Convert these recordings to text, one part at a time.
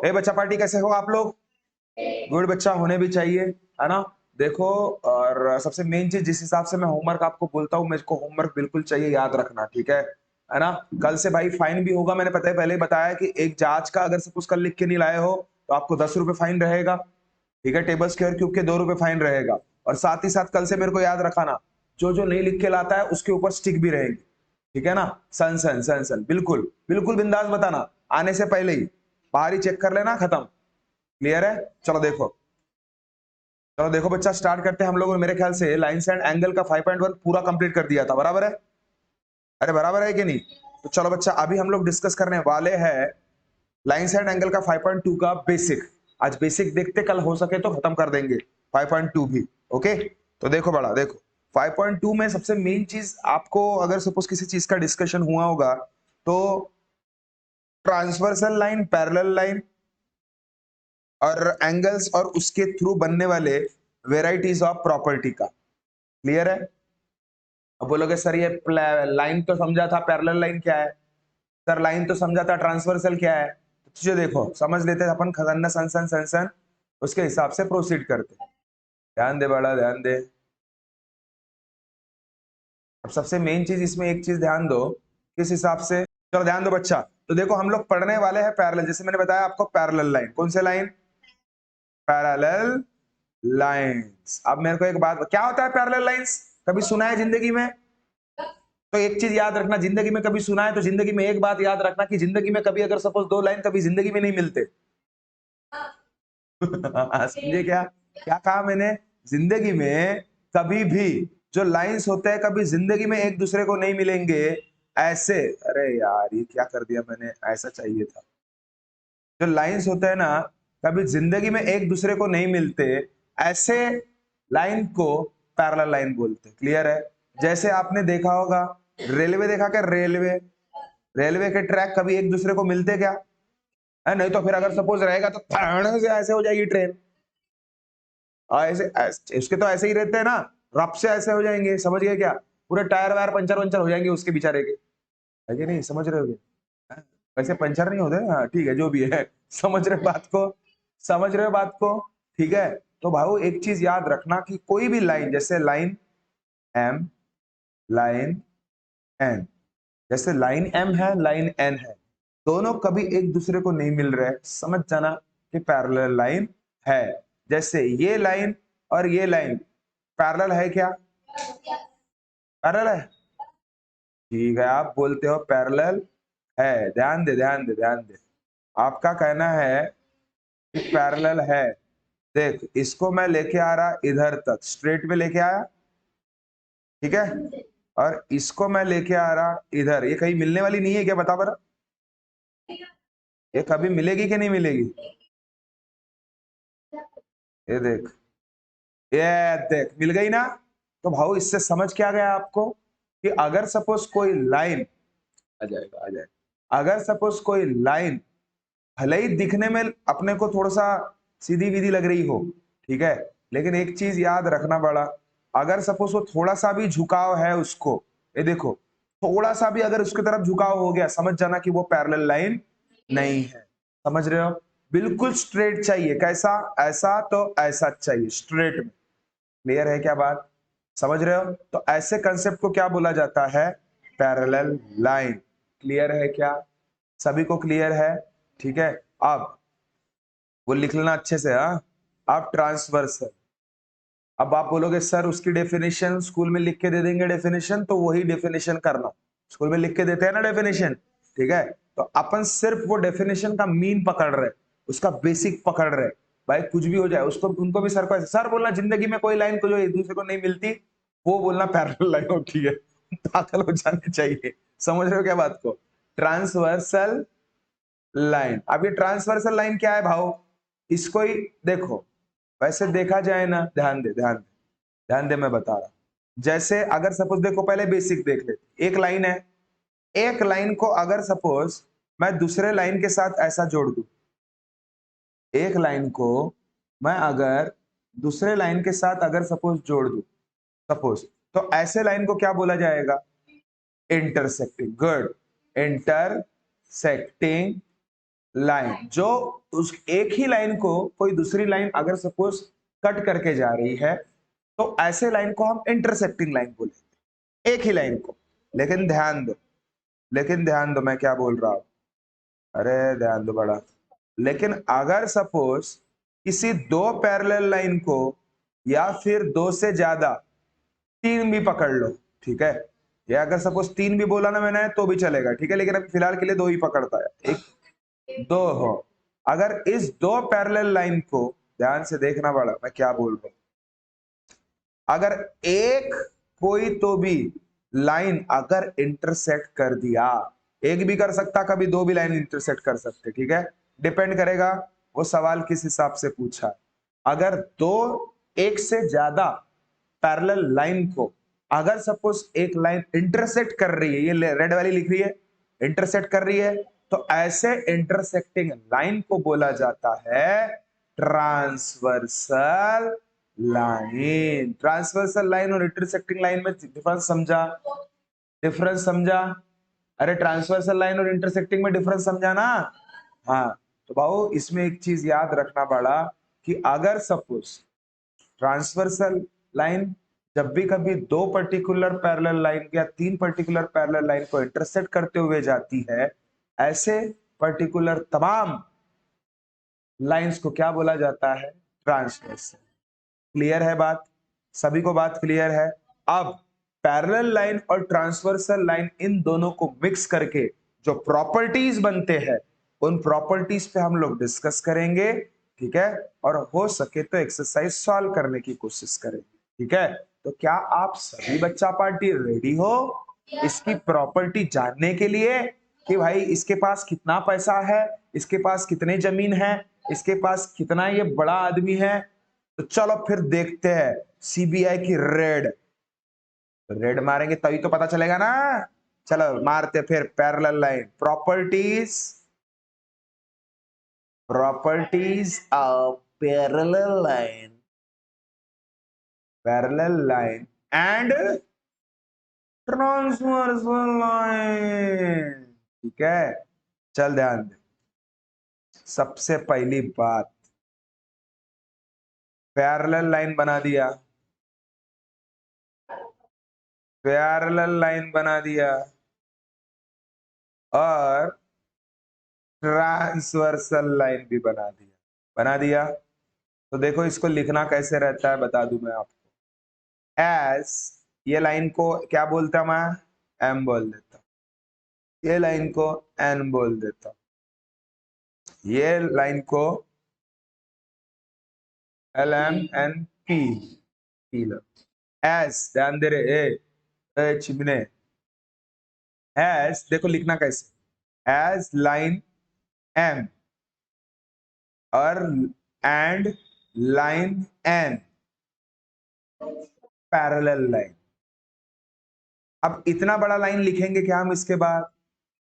ए बच्चा पार्टी कैसे हो आप लोग? गुड बच्चा होने भी चाहिए, है ना? देखो, और सबसे मेन चीज जिस हिसाब से मैं होमवर्क आपको बोलता हूँ, मेरे को होमवर्क बिल्कुल चाहिए, याद रखना, ठीक है ना? कल से भाई फाइन भी होगा, मैंने पहले ही बताया कि एक जांच का अगर सपोज कल लिख के नहीं लाए हो तो आपको 10 रुपए फाइन रहेगा, ठीक है? टेबल स्क्वायर क्यूब के 2 रुपए फाइन रहेगा। और साथ ही साथ कल से मेरे को याद रखाना, जो जो नहीं लिख के लाता है उसके ऊपर स्टिक भी रहेगी, ठीक है ना? सन सन सन सन, बिल्कुल बिल्कुल बिंदास बताना, आने से पहले ही बाहर ही चेक कर लेना, खत्म। क्लियर है? चलो देखो बच्चा, स्टार्ट करते हैं हम लोगों ने। मेरे ख्याल से लाइन्स एंड एंगल का 5.1 पूरा कंप्लीट कर दिया था, बराबर है? अरे बराबर है कि नहीं? तो चलो बच्चा, अभी हम लोग डिस्कस करने वाले हैं लाइन्स एंड एंगल का 5.2 का बेसिक। आज बेसिक देखते, कल हो सके तो खत्म कर देंगे 5.2 भी। ओके, तो देखो बड़ा, देखो 5.2 में सबसे मेन चीज आपको, अगर सपोज किसी चीज का डिस्कशन हुआ होगा तो ट्रांसवर्सल लाइन, पैरेलल लाइन और एंगल्स और उसके थ्रू बनने वाले वेराइटीज ऑफ प्रॉपर्टी का। क्लियर है? अब बोलोगे सर ये लाइन तो समझा था, पैरेलल लाइन क्या है? सर लाइन तो समझा था, ट्रांसवर्सल क्या है? तो तुझे देखो समझ लेते हैं अपन, खजाना सन सन सन सन, उसके हिसाब से प्रोसीड करते हैं। ध्यान दे बड़ा, ध्यान दे। अब सबसे मेन चीज इसमें एक चीज ध्यान दो, किस हिसाब से, चलो ध्यान दो बच्चा। तो देखो हम लोग पढ़ने वाले हैं पैरेलल, जैसे मैंने बताया आपको, पैरेलल लाइन। कौन से लाइन? Parallel lines. अब मेरे को एक बात, क्या होता है पैरेलल लाइंस? कभी सुना है जिंदगी में? तो एक चीज याद रखना, जिंदगी में कभी सुना है तो जिंदगी में एक बात याद रखना कि जिंदगी में कभी अगर सपोज दो लाइन कभी जिंदगी में नहीं मिलते। समझे क्या? क्या कहा मैंने? जिंदगी में कभी भी जो लाइंस होते हैं कभी जिंदगी में एक दूसरे को नहीं मिलेंगे। ऐसे, अरे यार ये क्या कर दिया मैंने, ऐसा चाहिए था। जो लाइंस होते हैं ना, कभी जिंदगी में एक दूसरे को नहीं मिलते, ऐसे लाइन को पैरेलल लाइन बोलते हैं। क्लियर है? जैसे आपने देखा होगा, रेलवे देखा क्या? रेलवे, रेलवे के ट्रैक कभी एक दूसरे को मिलते क्या? है नहीं तो फिर अगर सपोज रहेगा तो धड़ से ऐसे हो जाएगी ट्रेन। उसके तो ऐसे ही रहते हैं ना, रफ से ऐसे हो जाएंगे, समझ गए क्या? पूरे टायर वायर पंचर वंचर हो जाएंगे उसके बेचारे के, है कि नहीं? समझ रहे हो? हाँ, वैसे पंचर नहीं होते, हाँ ठीक है, जो भी है। समझ रहे हो बात को? समझ रहे हो बात को? ठीक है। तो भाऊ एक चीज याद रखना कि कोई भी लाइन, जैसे लाइन एम, लाइन एन, जैसे लाइन एम है, लाइन एन है, दोनों कभी एक दूसरे को नहीं मिल रहे, समझ जाना कि पैरेलल लाइन है। जैसे ये लाइन और ये लाइन पैरेलल है क्या? पैरेलल है, ठीक है, आप बोलते हो पैरेलल है। ध्यान दे, ध्यान दे, ध्यान दे। आपका कहना है कि पैरेलल है। देख, इसको मैं लेके आ रहा इधर तक, स्ट्रेट में लेके आया, ठीक है? और इसको मैं लेके आ रहा इधर, ये कहीं मिलने वाली नहीं है क्या? बता बरा, ये कभी मिलेगी कि नहीं मिलेगी? ये देख, ये देख, मिल गई ना? तो भाऊ इससे समझ क्या गया आपको कि अगर सपोज कोई लाइन, आ जाएगा आ जाएगा, अगर सपोज कोई लाइन भले ही दिखने में अपने को थोड़ा सा सीधी विधी लग रही हो, ठीक है, लेकिन एक चीज याद रखना बड़ा, अगर सपोज वो थोड़ा सा भी झुकाव है उसको, ये देखो, थोड़ा सा भी अगर उसकी तरफ झुकाव हो गया, समझ जाना कि वो पैरेलल लाइन नहीं है। समझ रहे हो? बिल्कुल स्ट्रेट चाहिए, कैसा? ऐसा तो ऐसा चाहिए, स्ट्रेट में। क्लियर है क्या बात? समझ रहे हो? तो ऐसे कंसेप्ट को क्या बोला जाता है? Parallel line. क्लियर है क्या? सभी को क्लियर है? ठीक है। अब वो लिख लेना अच्छे से, हाँ। अब ट्रांसवर्सल, अब आप बोलोगे सर उसकी डेफिनेशन स्कूल में लिख के दे देंगे, डेफिनेशन तो वही डेफिनेशन करना, स्कूल में लिख के देते हैं ना डेफिनेशन, ठीक है? तो अपन सिर्फ वो डेफिनेशन का मीन पकड़ रहे, उसका बेसिक पकड़ रहे। भाई कुछ भी हो जाए उसको, उनको भी सर को ऐसे सर बोलना, जिंदगी में कोई लाइन को जो एक दूसरे को नहीं मिलती वो बोलना पैरेलल लाइन होती है। पागल हो जाने चाहिए। समझ रहे हो क्या बात को? Transversal line. अब ये ट्रांसवर्सल लाइन क्या है भाव? इसको ही देखो, वैसे देखा जाए ना, ध्यान दे, ध्यान दे, ध्यान दे, मैं बता रहा हूं। जैसे अगर सपोज देखो, पहले बेसिक देख ले, एक लाइन है, एक लाइन को अगर सपोज मैं दूसरे लाइन के साथ ऐसा जोड़ दूं, एक लाइन को मैं अगर दूसरे लाइन के साथ अगर सपोज जोड़ दूं, सपोज, तो ऐसे लाइन को क्या बोला जाएगा? इंटरसेक्टिंग। गुड, इंटरसेक्टिंग लाइन जो उस एक ही लाइन को कोई दूसरी लाइन अगर सपोज कट करके जा रही है तो ऐसे लाइन को हम इंटरसेक्टिंग लाइन बोलेंगे, एक ही लाइन को। लेकिन ध्यान दो मैं क्या बोल रहा हूं, अरे ध्यान दो बड़ा। लेकिन अगर सपोज किसी दो पैरेलल लाइन को या फिर दो से ज्यादा, तीन भी पकड़ लो, ठीक है, या अगर सपोज तीन भी बोला ना मैंने तो भी चलेगा, ठीक है, लेकिन अभी फिलहाल के लिए दो ही पकड़ता है, एक दो हो। अगर इस दो पैरेलल लाइन को ध्यान से देखना पड़ा मैं क्या बोल रहा हूं, अगर एक कोई तो भी लाइन अगर इंटरसेक्ट कर दिया, एक भी कर सकता, कभी दो भी लाइन इंटरसेक्ट कर सकते, ठीक है, डिपेंड करेगा वो सवाल किस हिसाब से पूछा है। अगर दो एक से ज्यादा पैरेलल लाइन को अगर सपोज एक लाइन इंटरसेक्ट कर रही है, ये रेड वाली लिख रही है, इंटरसेक्ट कर रही है, तो ऐसे इंटरसेक्टिंग लाइन को बोला जाता है ट्रांसवर्सल लाइन। ट्रांसवर्सल लाइन और इंटरसेक्टिंग लाइन में डिफरेंस समझा? डिफरेंस समझा? अरे ट्रांसवर्सल लाइन और इंटरसेक्टिंग में डिफरेंस समझा ना? हाँ, तो भाऊ इसमें एक चीज याद रखना पड़ा कि अगर सपोज ट्रांसवर्सल लाइन जब भी कभी दो पर्टिकुलर पैरेलल लाइन या तीन पर्टिकुलर पैरेलल लाइन को इंटरसेक्ट करते हुए जाती है, ऐसे पर्टिकुलर तमाम लाइंस को क्या बोला जाता है? ट्रांसवर्सल। क्लियर है बात? सभी को बात क्लियर है? अब पैरेलल लाइन और ट्रांसवर्सल लाइन इन दोनों को मिक्स करके जो प्रॉपर्टीज बनते हैं उन प्रॉपर्टीज पे हम लोग डिस्कस करेंगे, ठीक है, और हो सके तो एक्सरसाइज सॉल्व करने की कोशिश करेंगे, ठीक है। तो क्या आप सभी बच्चा पार्टी रेडी हो इसकी प्रॉपर्टी जानने के लिए कि भाई इसके पास कितना पैसा है, इसके पास कितनी जमीन है, इसके पास कितना ये बड़ा आदमी है? तो चलो फिर देखते हैं सीबीआई की रेड। रेड मारेंगे तभी तो पता चलेगा ना। चलो मारते फिर parallel line properties, properties of parallel line and transversal line, ठीक है। चल ध्यान दे, सबसे पहली बात, पैरेलल लाइन बना दिया, पैरेलल लाइन बना दिया और ट्रांसवर्सल लाइन भी बना दिया, बना दिया। तो देखो इसको लिखना कैसे रहता है बता दूं मैं आपको। एस, ये लाइन को क्या बोलता मैं? एम बोल देता हूं, ये लाइन को एन बोल देता हूं, ये लाइन को एल एम एन पी, एस ध्यान दे रहे चिमने, एस देखो लिखना कैसे, एज लाइन एम और and line N parallel line. अब इतना बड़ा लाइन लिखेंगे क्या हम इसके बाद?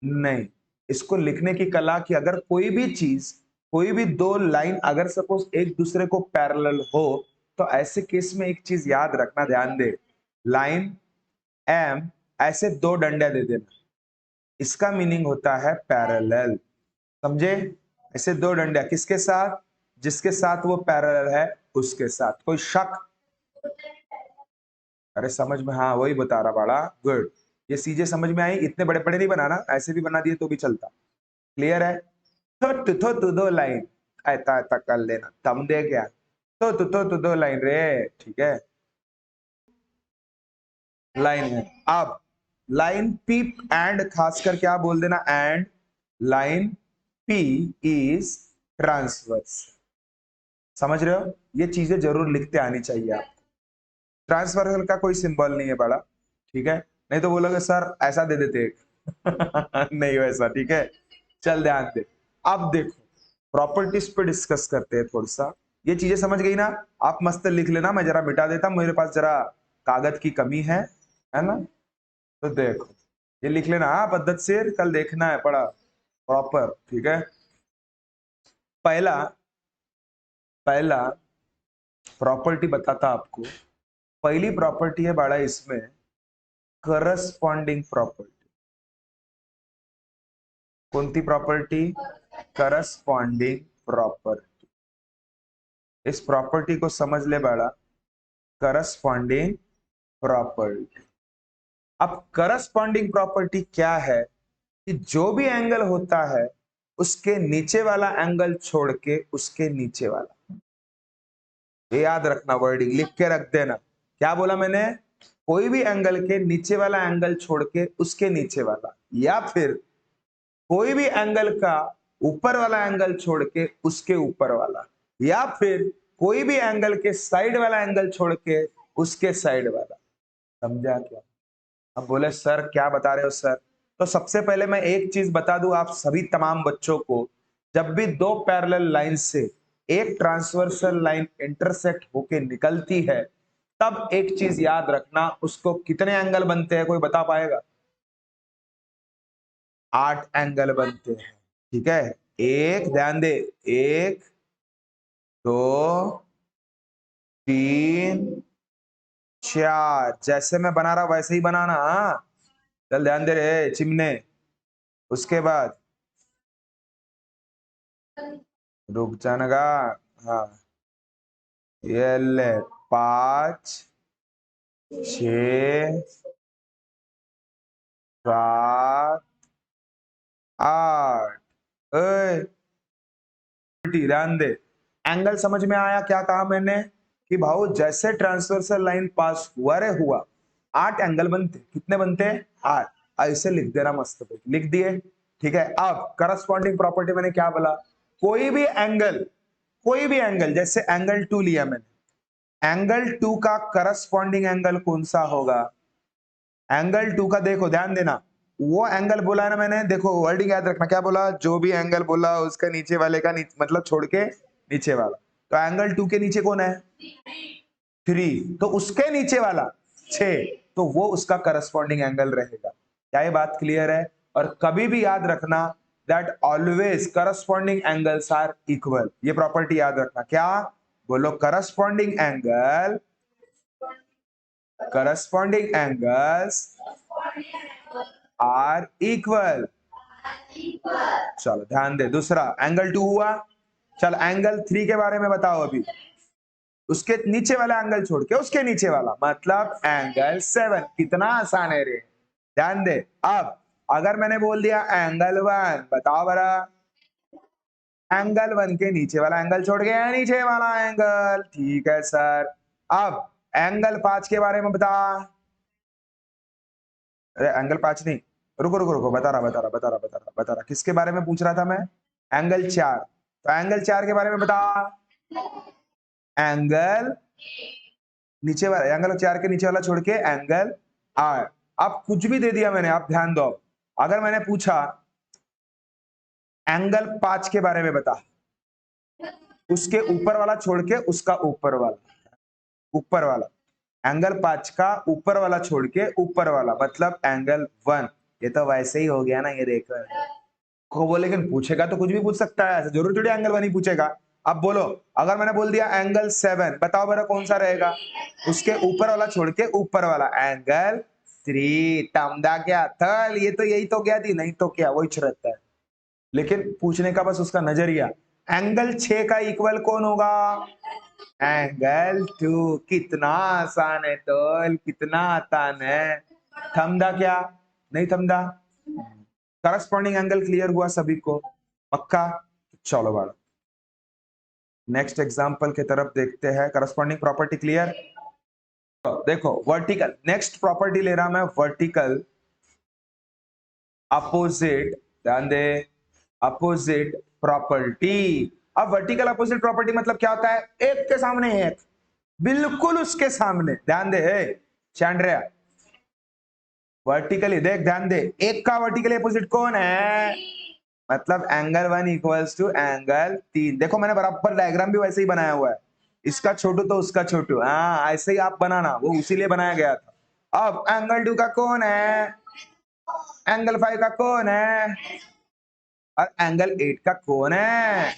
नहीं, इसको लिखने की कला कि अगर कोई भी चीज, कोई भी दो लाइन अगर सपोज एक दूसरे को पैरेलल हो तो ऐसे केस में एक चीज याद रखना, ध्यान दे, लाइन एम ऐसे दो डंडे दे देना, इसका मीनिंग होता है पैरेलल, समझे? ऐसे दो डंडे किसके साथ? जिसके साथ वो पैरेलल है उसके साथ। कोई शक? अरे समझ में, हाँ वही बता रहा बड़ा, गुड, ये चीजें समझ में आई। इतने बड़े बड़े नहीं बनाना, ऐसे भी बना दिए तो भी चलता। क्लियर है? तो दो लाइन ऐता ऐता कर लेना, थम दे क्या, तो दो लाइन रे, ठीक है, लाइन है। अब लाइन पी एंड खासकर क्या बोल देना, and line P is transverse. समझ रहे हो? ये चीजें जरूर लिखते आनी चाहिए आपको। ट्रांसवर्सल का कोई सिंबल नहीं है बड़ा, ठीक है, नहीं तो बोलोगे सर ऐसा दे देते एक नहीं वैसा, ठीक है। चल ध्यान दे, अब देखो प्रॉपर्टीज पे डिस्कस करते हैं थोड़ा सा। ये चीजें समझ गई ना? आप मस्त लिख लेना, मैं जरा मिटा देता, मेरे पास जरा कागज की कमी है ना। तो देखो ये लिख लेना, हाँ पद्धत से कल देखना है पड़ा प्रॉपर, ठीक है। पहला पहला प्रॉपर्टी बताता आपको, पहली प्रॉपर्टी है बड़ा इसमें करस्पॉन्डिंग प्रॉपर्टी। कोणती प्रॉपर्टी? Corresponding property. इस प्रॉपर्टी को समझ ले बड़ा, करस्पॉन्डिंग प्रॉपर्टी। अब करस्पॉन्डिंग प्रॉपर्टी क्या है कि जो भी एंगल होता है उसके नीचे वाला एंगल छोड़ के उसके नीचे वाला, ये याद रखना, वर्डिंग लिख के रख देना। क्या बोला मैंने? कोई भी एंगल के नीचे वाला एंगल छोड़ के उसके नीचे वाला, या फिर कोई भी एंगल का ऊपर वाला एंगल छोड़ के उसके ऊपर वाला, या फिर कोई भी एंगल के साइड वाला एंगल छोड़ के उसके साइड वाला। समझा क्या? अब बोले सर क्या बता रहे हो सर? तो सबसे पहले मैं एक चीज बता दूं आप सभी तमाम बच्चों को, जब भी दो पैरेलल लाइन से एक ट्रांसवर्सल लाइन इंटरसेक्ट होके निकलती है, तब एक चीज याद रखना, उसको कितने एंगल बनते हैं, कोई बता पाएगा? 8 एंगल बनते हैं। ठीक है, एक, ध्यान दे, 1 2 3 4, जैसे मैं बना रहा वैसे ही बनाना। हाँ, चल ध्यान दे रहे चिमने। उसके बाद रुक जाना का। हाँ, ये ले, 5 6 7 8। ध्यान दे, एंगल समझ में आया? क्या कहा मैंने कि भाऊ जैसे ट्रांसवर्सल लाइन पास हुआ रे हुआ, 8 एंगल बनते। कितने बनते हैं? 8। ऐसे लिख देना, मस्त पे लिख दिए। ठीक है, अब करस्पॉन्डिंग प्रॉपर्टी मैंने क्या बोला? कोई भी एंगल, कोई भी एंगल, जैसे एंगल 2 लिया मैंने, एंगल 2 का करस्पॉन्डिंग एंगल कौन सा होगा? एंगल 2 का देखो, ध्यान देना, वो एंगल बोला है ना मैंने, देखो वर्डिंग याद रखना, क्या बोला? जो भी एंगल बोला उसका नीचे वाले का मतलब छोड़ के नीचे वाला। तो एंगल 2 के नीचे कौन है? 3। तो उसके नीचे वाला 6, तो वो उसका करस्पॉन्डिंग एंगल रहेगा। क्या ये बात क्लियर है? और कभी भी याद रखना that always corresponding angles are equal. ये प्रॉपर्टी याद रखना। क्या बोलो? Corresponding angle, corresponding angles are equal. चलो ध्यान दे, दूसरा एंगल 2 हुआ। चल एंगल 3 के बारे में बताओ अभी, उसके नीचे वाला एंगल छोड़ के उसके नीचे वाला, मतलब एंगल 7। कितना आसान है रे, ध्यान दे। अब अगर मैंने बोल दिया एंगल 1, बताओ बरा, एंगल 1 के नीचे वाला एंगल छोड़ के नीचे वाला एंगल। ठीक है सर। अब एंगल 5 के बारे में बता। अरे एंगल 5 नहीं, रुको रुको रुको, बता रहा, किसके बारे में पूछ रहा था मैं? एंगल 4। तो एंगल 4 के बारे में बता। एंगल नीचे वाला, एंगल 4 के नीचे वाला छोड़ के एंगल आर। अब कुछ भी दे दिया मैंने, आप ध्यान दो। अगर मैंने पूछा एंगल 5 के बारे में बता, उसके ऊपर वाला छोड़ के उसका ऊपर वाला, ऊपर वाला, एंगल 5 का ऊपर वाला छोड़ के ऊपर वाला, मतलब एंगल 1। ये तो वैसे ही हो गया ना, ये देखो को बोले, लेकिन पूछेगा तो कुछ भी पूछ सकता है, ऐसा जरूर थोड़ी एंगल 1 ही पूछेगा। अब बोलो, अगर मैंने बोल दिया एंगल 7, बताओ मेरा कौन सा रहेगा? उसके ऊपर वाला छोड़ के ऊपर वाला, एंगल 3। तमदा क्या थल, ये तो यही तो क्या थी, नहीं तो क्या, वही रहता है। लेकिन पूछने का बस उसका नजरिया। एंगल 6 का इक्वल कौन होगा? एंगल 2। कितना आसान है तो, कितना आसान है। थमदा क्या? नहीं थमदा। करस्पॉन्डिंग एंगल क्लियर हुआ सभी को? पक्का? चलो बड़ा, नेक्स्ट एग्जांपल की तरफ देखते हैं। Corresponding property clear? देखो वर्टिकल, नेक्स्ट प्रॉपर्टी ले रहा मैं, वर्टिकल अपोजिट। ध्यान दे, अपोजिट प्रॉपर्टी। अब वर्टिकल अपोजिट प्रॉपर्टी मतलब क्या होता है? एक के सामने एक, बिल्कुल उसके सामने। ध्यान दे चैंड्रिया, वर्टिकली देख, ध्यान दे, एक का वर्टिकली अपोजिट कौन है? मतलब एंगल 1 इक्वल्स टू एंगल 3। देखो मैंने बराबर डायग्राम भी वैसे ही बनाया हुआ है, इसका छोटू तो उसका छोटू। हाँ ऐसे ही आप बनाना, वो इसीलिए बनाया गया था। अब एंगल 2 का कौन है? एंगल 5 का कौन है? और एंगल 8 का कौन है?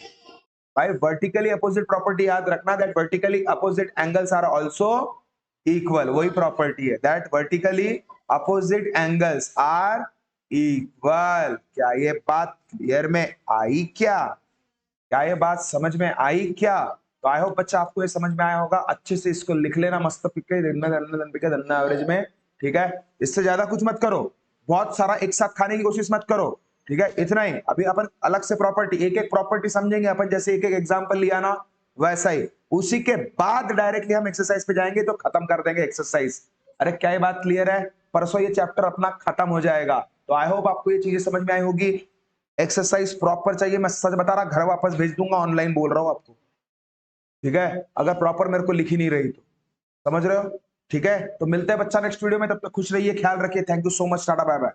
भाई वर्टिकली अपोजिट प्रॉपर्टी याद रखना, that vertically opposite angles are also equal. वही प्रॉपर्टी है, that vertically opposite angles are equal. क्या ये बात क्लियर में आई क्या? क्या ये बात समझ में आई क्या? तो आई होप बच्चा आपको ये समझ में आया होगा। अच्छे से इसको लिख लेना मस्त पिके एवरेज में, ठीक है। इससे ज्यादा कुछ मत करो, बहुत सारा एक साथ खाने की कोशिश मत करो, ठीक है। इतना ही। अभी अपन अलग से प्रॉपर्टी, एक एक प्रॉपर्टी समझेंगे अपन, जैसे एक एक एग्जांपल लिया ना वैसा ही। उसी के बाद डायरेक्टली हम एक्सरसाइज पे जाएंगे, तो खत्म कर देंगे एक्सरसाइज। अरे क्या ये बात क्लियर है? परसों ये चैप्टर अपना खत्म हो जाएगा। तो आई होप आपको ये चीजें समझ में आई होगी। एक्सरसाइज प्रॉपर चाहिए, मैं सच बता रहा, घर वापस भेज दूंगा, ऑनलाइन बोल रहा हूं आपको, ठीक है। अगर प्रॉपर मेरे को लिखी नहीं रही तो, समझ रहे हो? ठीक है। तो मिलते हैं बच्चा नेक्स्ट वीडियो में, तब तक खुश रहिए, ख्याल रखिए। Thank you so much, tata bye bye.